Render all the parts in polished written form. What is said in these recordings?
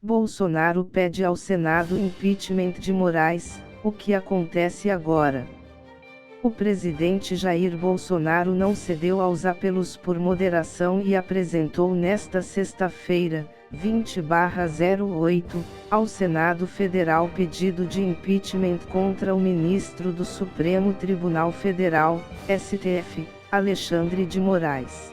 Bolsonaro pede ao Senado impeachment de Moraes. O que acontece agora? O presidente Jair Bolsonaro não cedeu aos apelos por moderação e apresentou nesta sexta-feira, 20/08, ao Senado Federal pedido de impeachment contra o ministro do Supremo Tribunal Federal, STF, Alexandre de Moraes.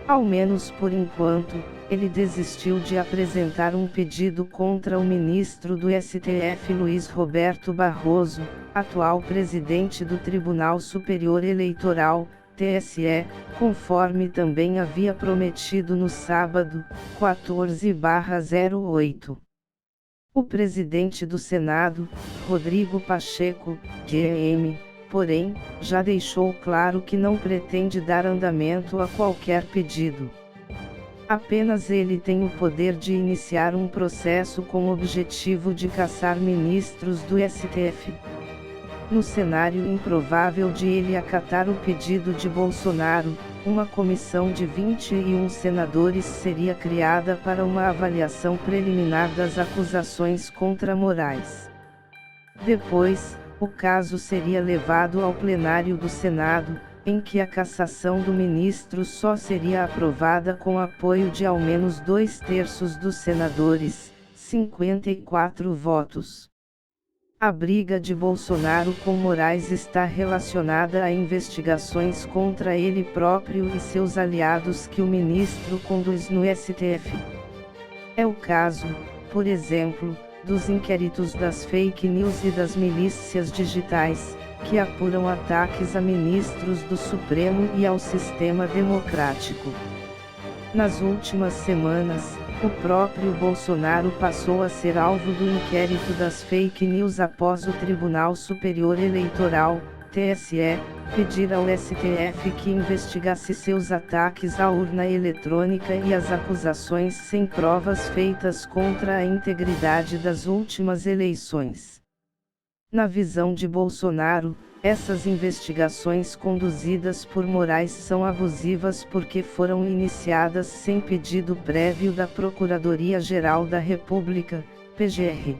Ao menos por enquanto, ele desistiu de apresentar um pedido contra o ministro do STF Luiz Roberto Barroso, atual presidente do Tribunal Superior Eleitoral, TSE, conforme também havia prometido no sábado, 14/08. O presidente do Senado, Rodrigo Pacheco, GM, porém, já deixou claro que não pretende dar andamento a qualquer pedido. Apenas ele tem o poder de iniciar um processo com o objetivo de caçar ministros do STF. No cenário improvável de ele acatar o pedido de Bolsonaro, uma comissão de 21 senadores seria criada para uma avaliação preliminar das acusações contra Moraes. Depois, o caso seria levado ao plenário do Senado, em que a cassação do ministro só seria aprovada com apoio de ao menos 2/3 dos senadores, 54 votos. A briga de Bolsonaro com Moraes está relacionada a investigações contra ele próprio e seus aliados que o ministro conduz no STF. É o caso, por exemplo, dos inquéritos das fake news e das milícias digitais, que apuram ataques a ministros do Supremo e ao sistema democrático. Nas últimas semanas, o próprio Bolsonaro passou a ser alvo do inquérito das fake news após o Tribunal Superior Eleitoral, TSE, pedir ao STF que investigasse seus ataques à urna eletrônica e as acusações sem provas feitas contra a integridade das últimas eleições. Na visão de Bolsonaro, essas investigações conduzidas por Moraes são abusivas porque foram iniciadas sem pedido prévio da Procuradoria-Geral da República, PGR.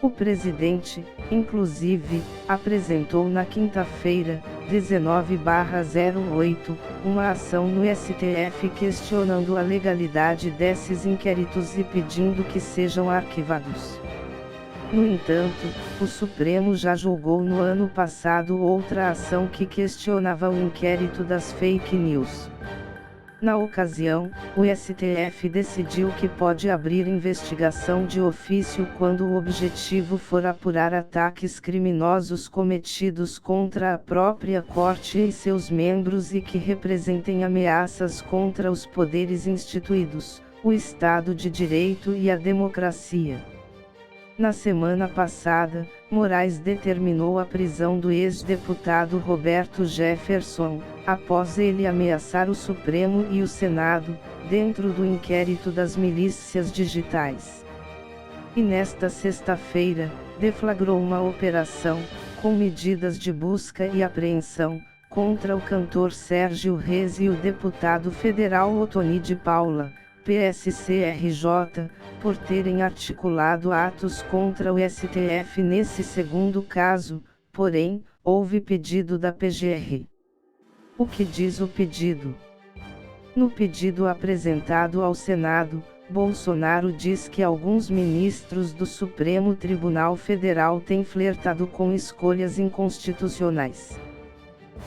O presidente, inclusive, apresentou na quinta-feira, 19/08, uma ação no STF questionando a legalidade desses inquéritos e pedindo que sejam arquivados. No entanto, o Supremo já julgou no ano passado outra ação que questionava o inquérito das fake news. Na ocasião, o STF decidiu que pode abrir investigação de ofício quando o objetivo for apurar ataques criminosos cometidos contra a própria Corte e seus membros e que representem ameaças contra os poderes instituídos, o Estado de Direito e a democracia. Na semana passada, Moraes determinou a prisão do ex-deputado Roberto Jefferson, após ele ameaçar o Supremo e o Senado, dentro do inquérito das milícias digitais. E nesta sexta-feira, deflagrou uma operação, com medidas de busca e apreensão, contra o cantor Sérgio Reis e o deputado federal Ottoni de Paula, PSC-RJ, por terem articulado atos contra o STF nesse segundo caso, porém, houve pedido da PGR. O que diz o pedido? No pedido apresentado ao Senado, Bolsonaro diz que alguns ministros do Supremo Tribunal Federal têm flertado com escolhas inconstitucionais.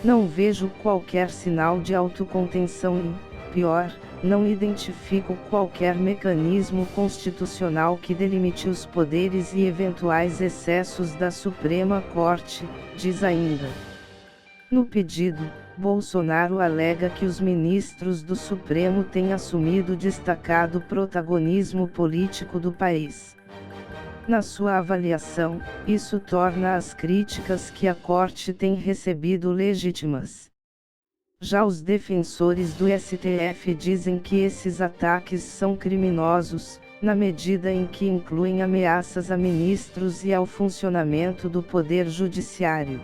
Não vejo qualquer sinal de autocontenção e, pior, não identifico qualquer mecanismo constitucional que delimite os poderes e eventuais excessos da Suprema Corte, diz ainda. No pedido, Bolsonaro alega que os ministros do Supremo têm assumido destacado protagonismo político do país. Na sua avaliação, isso torna as críticas que a Corte tem recebido legítimas. Já os defensores do STF dizem que esses ataques são criminosos, na medida em que incluem ameaças a ministros e ao funcionamento do Poder Judiciário.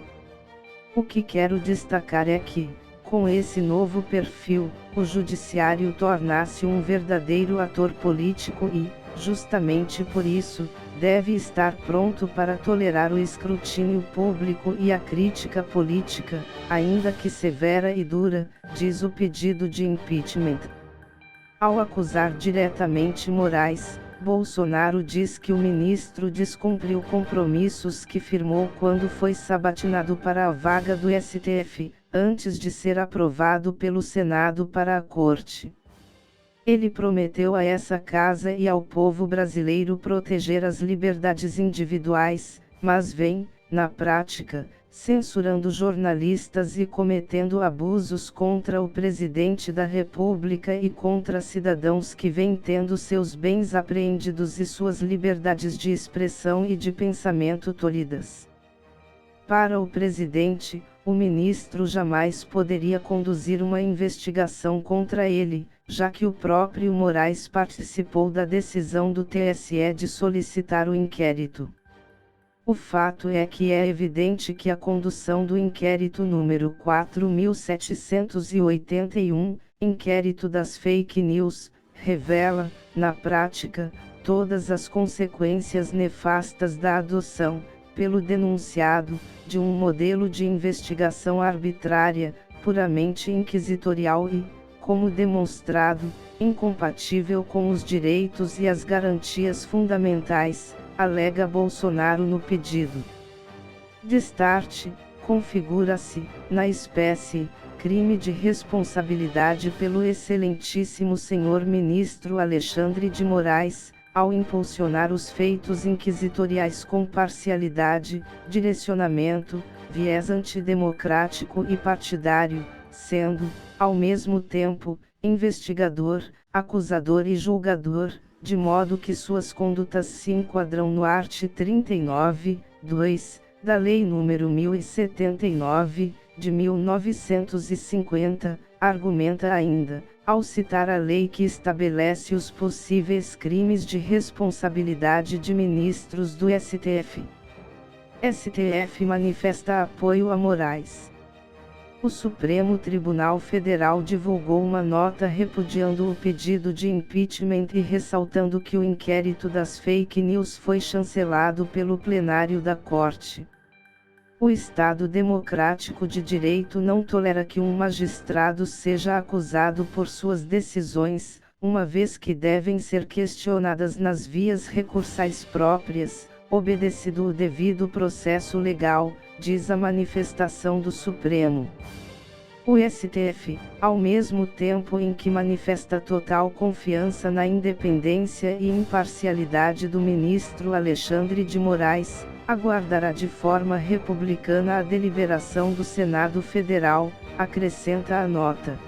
O que quero destacar é que, com esse novo perfil, o Judiciário torna-se um verdadeiro ator político e, justamente por isso, deve estar pronto para tolerar o escrutínio público e a crítica política, ainda que severa e dura, diz o pedido de impeachment. Ao acusar diretamente Moraes, Bolsonaro diz que o ministro descumpriu compromissos que firmou quando foi sabatinado para a vaga do STF, antes de ser aprovado pelo Senado para a Corte. Ele prometeu a essa casa e ao povo brasileiro proteger as liberdades individuais, mas vem, na prática, censurando jornalistas e cometendo abusos contra o presidente da República e contra cidadãos que vêm tendo seus bens apreendidos e suas liberdades de expressão e de pensamento tolhidas. Para o presidente, o ministro jamais poderia conduzir uma investigação contra ele, já que o próprio Moraes participou da decisão do TSE de solicitar o inquérito. O fato é que é evidente que a condução do inquérito número 4.781, inquérito das fake news, revela, na prática, todas as consequências nefastas da adoção, pelo denunciado, de um modelo de investigação arbitrária, puramente inquisitorial e, como demonstrado, incompatível com os direitos e as garantias fundamentais, alega Bolsonaro no pedido. Destarte, configura-se, na espécie, crime de responsabilidade pelo excelentíssimo senhor ministro Alexandre de Moraes, ao impulsionar os feitos inquisitoriais com parcialidade, direcionamento, viés antidemocrático e partidário, sendo, ao mesmo tempo, investigador, acusador e julgador, de modo que suas condutas se enquadram no art. 39, 2, da Lei nº 1079, de 1950, argumenta ainda, ao citar a lei que estabelece os possíveis crimes de responsabilidade de ministros do STF. STF manifesta apoio a Moraes. O Supremo Tribunal Federal divulgou uma nota repudiando o pedido de impeachment e ressaltando que o inquérito das fake news foi chancelado pelo plenário da Corte. O Estado democrático de direito não tolera que um magistrado seja acusado por suas decisões, uma vez que devem ser questionadas nas vias recursais próprias, obedecido o devido processo legal, diz a manifestação do Supremo. O STF, ao mesmo tempo em que manifesta total confiança na independência e imparcialidade do ministro Alexandre de Moraes, aguardará de forma republicana a deliberação do Senado Federal, acrescenta a nota.